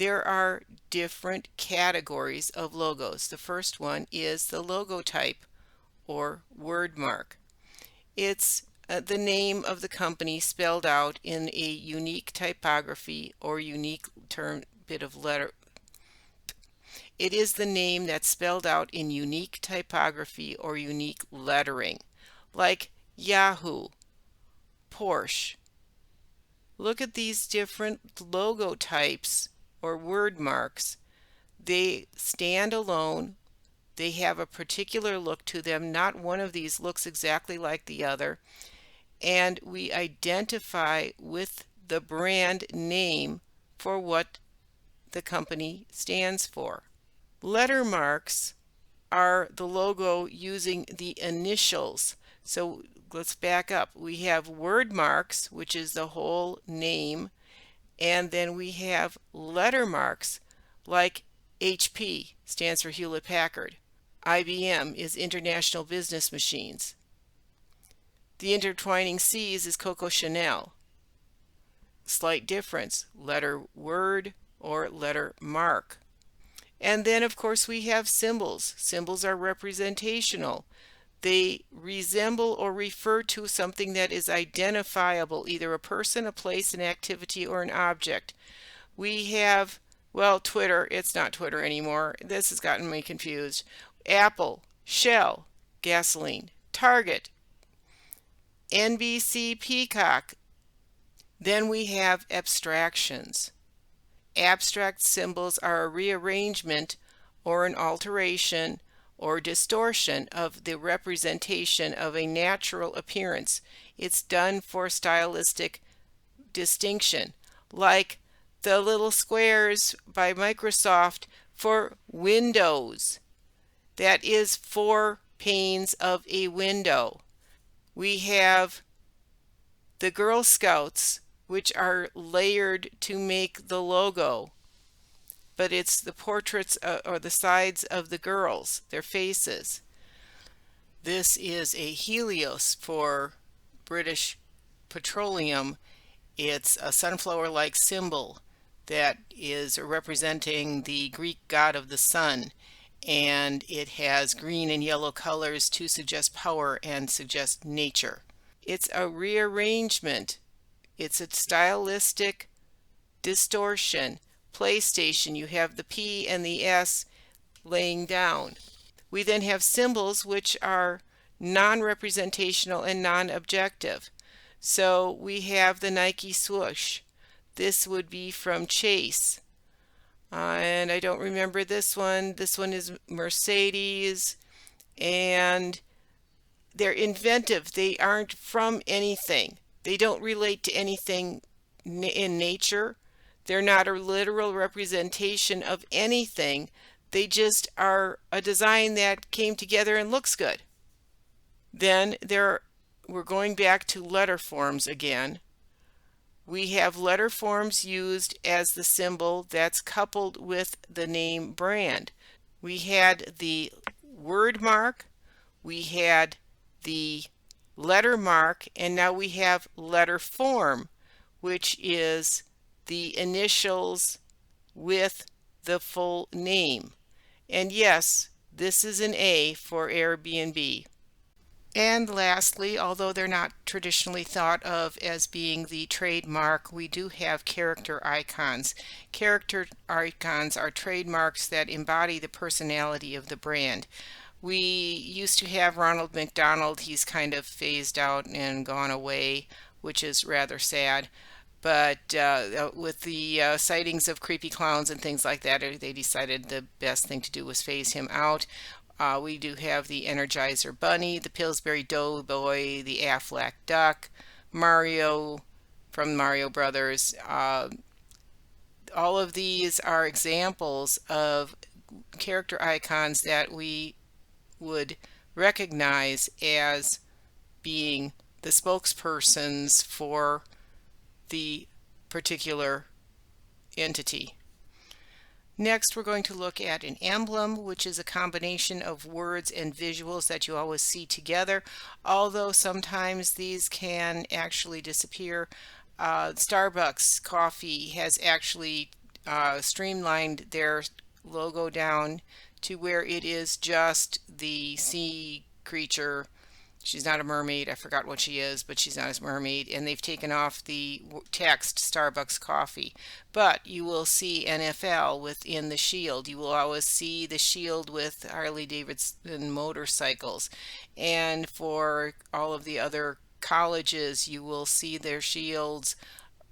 There are different categories of logos. The first one is the logotype or word mark. It's the name of the company spelled out in a unique typography or unique bit of letter. It is the name that's spelled out in unique typography or unique lettering, like Yahoo, Porsche. Look at these different logo types or word marks. They stand alone. They have a particular look to them. Not one of these looks exactly like the other. And we identify with the brand name for what the company stands for. Letter marks are the logo using the initials. So let's back up. We have word marks, which is the whole name, and then we have letter marks like HP stands for Hewlett Packard. IBM is International Business Machines. The intertwining C's is Coco Chanel. Slight difference, letter word or letter mark. And then of course we have symbols. Symbols are representational. They resemble or refer to something that is identifiable, either a person, a place, an activity, or an object. We have, well, Twitter. It's not Twitter anymore. This has gotten me confused. Apple, Shell, gasoline, Target, NBC Peacock. Then we have abstractions. Abstract symbols are a rearrangement or an alteration or distortion of the representation of a natural appearance. It's done for stylistic distinction, like the little squares by Microsoft for Windows. That is 4 panes of a window. We have the Girl Scouts, which are layered to make the logo, but it's the portraits or the sides of the girls, their faces. This is a Helios for British Petroleum. It's a sunflower-like symbol that is representing the Greek god of the sun, and it has green and yellow colors to suggest power and suggest nature. It's a rearrangement. It's a stylistic distortion. PlayStation, you have the P and the S laying down. We then have symbols which are non-representational and non-objective. So we have the Nike swoosh. This would be from Chase. And I don't remember this one. This one is Mercedes. And they're inventive. They aren't from anything. They don't relate to anything in nature. They're not a literal representation of anything. They just are a design that came together and looks good. Then we're going back to letter forms again. We have letter forms used as the symbol that's coupled with the name brand. We had the word mark, we had the letter mark, and now we have letter form, which is the initials with the full name. And yes, this is an A for Airbnb. And lastly, although they're not traditionally thought of as being the trademark, we do have character icons. Character icons are trademarks that embody the personality of the brand. We used to have Ronald McDonald. He's kind of phased out and gone away, which is rather sad. But with the sightings of creepy clowns and things like that, they decided the best thing to do was phase him out. We do have the Energizer Bunny, the Pillsbury Doughboy, the Aflac Duck, Mario from Mario Brothers. All of these are examples of character icons that we would recognize as being the spokespersons for the particular entity. Next, we're going to look at an emblem, which is a combination of words and visuals that you always see together, although sometimes these can actually disappear. Starbucks coffee has actually streamlined their logo down to where it is just the sea creature. She's not a mermaid. I forgot what she is, but she's not a mermaid. And they've taken off the text Starbucks coffee. But you will see NFL within the shield. You will always see the shield with Harley Davidson motorcycles. And for all of the other colleges, you will see their shields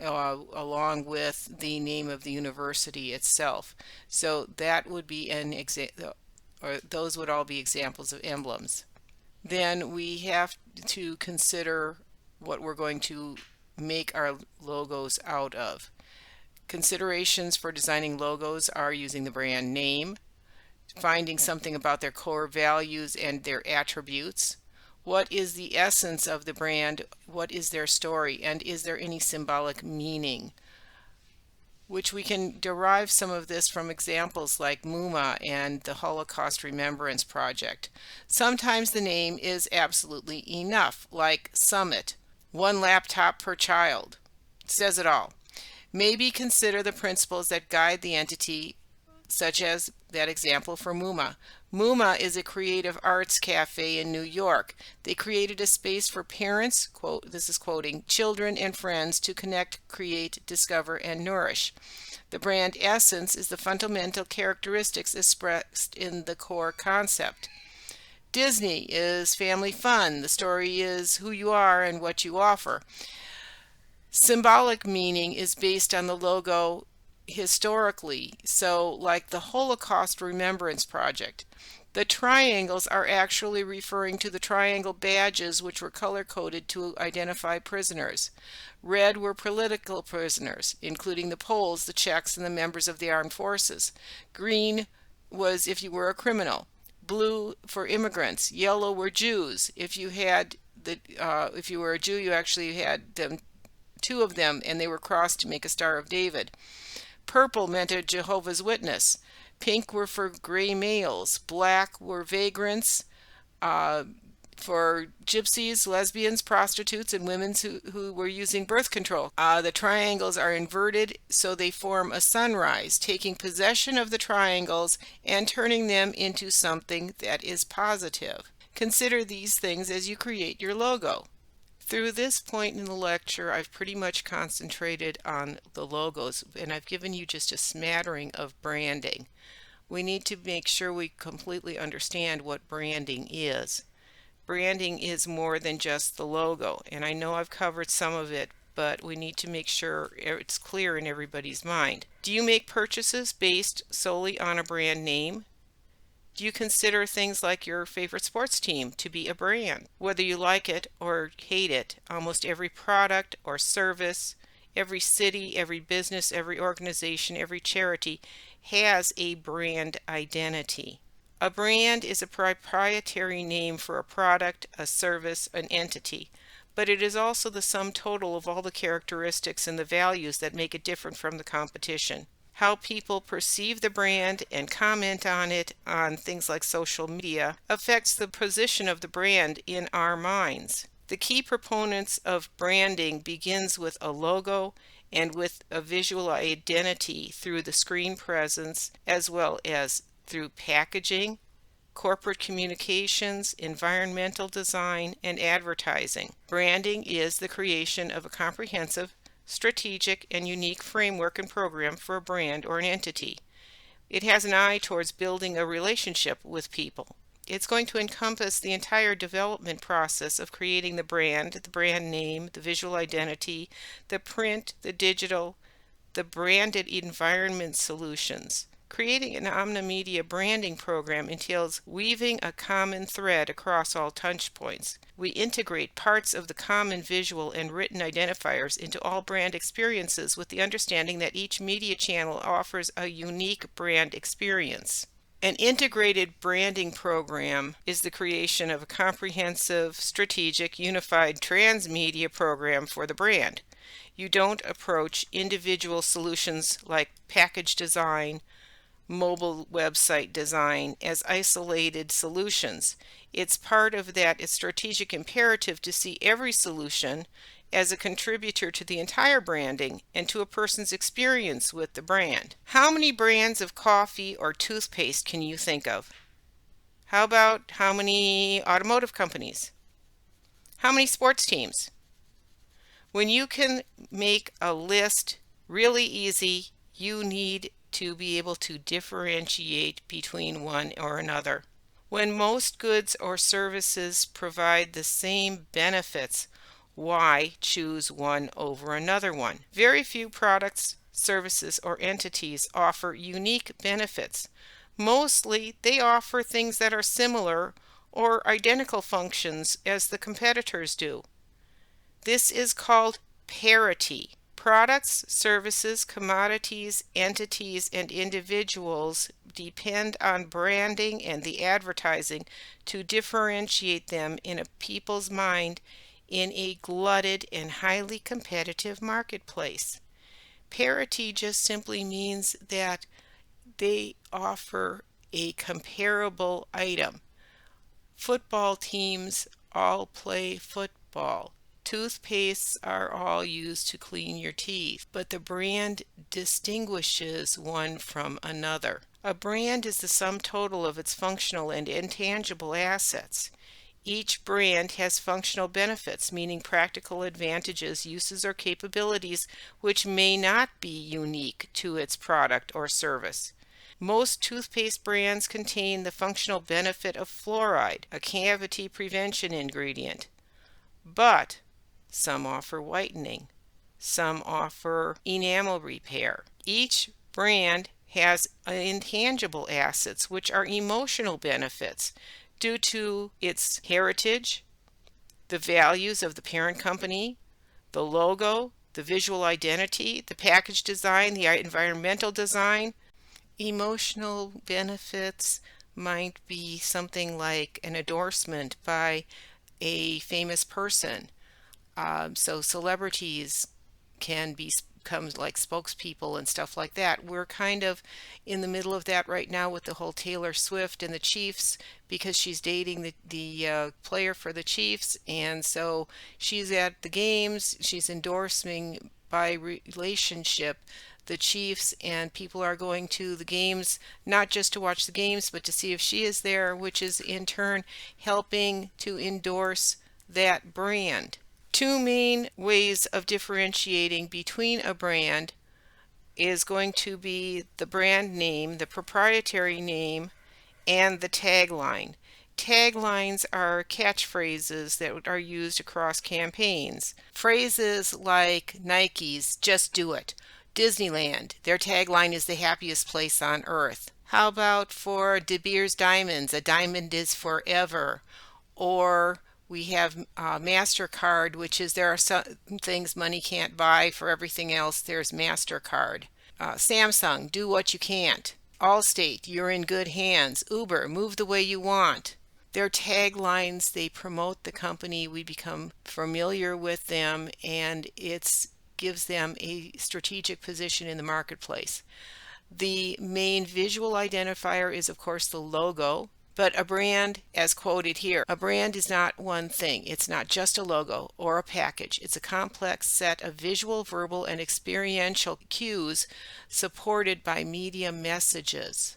along with the name of the university itself. So that would be an example, or those would all be examples of emblems. Then we have to consider what we're going to make our logos out of. Considerations for designing logos are using the brand name, finding something about their core values and their attributes. What is the essence of the brand? What is their story? And is there any symbolic meaning? Which we can derive some of this from examples like MUMA and the Holocaust Remembrance Project. Sometimes the name is absolutely enough, like Summit, 1 laptop per child. It says it all. Maybe consider the principles that guide the entity, such as that example for MUMA. MUMA is a creative arts cafe in New York. They created a space for parents, quote, this is quoting, children and friends to connect, create, discover, and nourish. The brand essence is the fundamental characteristics expressed in the core concept. Disney is family fun. The story is who you are and what you offer. Symbolic meaning is based on the logo historically, so like the Holocaust Remembrance Project. The triangles are actually referring to the triangle badges which were color-coded to identify prisoners. Red were political prisoners, including the Poles, the Czechs, and the members of the armed forces. Green was if you were a criminal. Blue for immigrants. Yellow were Jews. If you were a Jew, you actually had them, 2 of them, and they were crossed to make a Star of David. Purple meant a Jehovah's Witness. Pink were for gray males. Black were vagrants, for gypsies, lesbians, prostitutes, and women who were using birth control. The triangles are inverted, so they form a sunrise, taking possession of the triangles and turning them into something that is positive. Consider these things as you create your logo. Through this point in the lecture, I've pretty much concentrated on the logos, and I've given you just a smattering of branding. We need to make sure we completely understand what branding is. Branding is more than just the logo, and I know I've covered some of it, but we need to make sure it's clear in everybody's mind. Do you make purchases based solely on a brand name? Do you consider things like your favorite sports team to be a brand? Whether you like it or hate it, almost every product or service, every city, every business, every organization, every charity has a brand identity. A brand is a proprietary name for a product, a service, an entity, but it is also the sum total of all the characteristics and the values that make it different from the competition. How people perceive the brand and comment on it on things like social media affects the position of the brand in our minds. The key proponents of branding begins with a logo and with a visual identity through the screen presence as well as through packaging, corporate communications, environmental design, and advertising. Branding is the creation of a comprehensive, strategic, and unique framework and program for a brand or an entity. It has an eye towards building a relationship with people. It's going to encompass the entire development process of creating the brand name, the visual identity, the print, the digital, the branded environment solutions. Creating an omnimedia branding program entails weaving a common thread across all touch points. We integrate parts of the common visual and written identifiers into all brand experiences with the understanding that each media channel offers a unique brand experience. An integrated branding program is the creation of a comprehensive, strategic, unified transmedia program for the brand. You don't approach individual solutions like package design, mobile website design as isolated solutions. It's part of that strategic imperative to see every solution as a contributor to the entire branding and to a person's experience with the brand. How many brands of coffee or toothpaste can you think of? How about how many automotive companies? How many sports teams? When you can make a list really easy, you need to be able to differentiate between one or another. When most goods or services provide the same benefits, why choose one over another one? Very few products, services, or entities offer unique benefits. Mostly, they offer things that are similar or identical functions as the competitors do. This is called parity. Products, services, commodities, entities, and individuals depend on branding and the advertising to differentiate them in a people's mind in a glutted and highly competitive marketplace. Parity just simply means that they offer a comparable item. Football teams all play football. Toothpastes are all used to clean your teeth, but the brand distinguishes one from another. A brand is the sum total of its functional and intangible assets. Each brand has functional benefits, meaning practical advantages, uses, or capabilities which may not be unique to its product or service. Most toothpaste brands contain the functional benefit of fluoride, a cavity prevention ingredient, but some offer whitening, some offer enamel repair. Each brand has intangible assets, which are emotional benefits due to its heritage, the values of the parent company, the logo, the visual identity, the package design, the environmental design. Emotional benefits might be something like an endorsement by a famous person. So celebrities can become like spokespeople and stuff like that. We're kind of in the middle of that right now with the whole Taylor Swift and the Chiefs, because she's dating the player for the Chiefs, and so she's at the games, she's endorsing by relationship the Chiefs, and people are going to the games not just to watch the games but to see if she is there, which is in turn helping to endorse that brand. Two main ways of differentiating between a brand is going to be the brand name, the proprietary name, and the tagline. Taglines are catchphrases that are used across campaigns. Phrases like Nike's "Just Do It," Disneyland, their tagline is "The happiest place on earth." How about for De Beers Diamonds, "A diamond is forever"? Or we have MasterCard, which is there are some things money can't buy. For everything else, there's MasterCard. Samsung, "Do what you can't." Allstate, "You're in good hands." Uber, "Move the way you want." Their taglines, they promote the company. We become familiar with them, and it gives them a strategic position in the marketplace. The main visual identifier is, of course, the logo. But a brand, as quoted here, a brand is not one thing. It's not just a logo or a package. It's a complex set of visual, verbal, and experiential cues supported by media messages.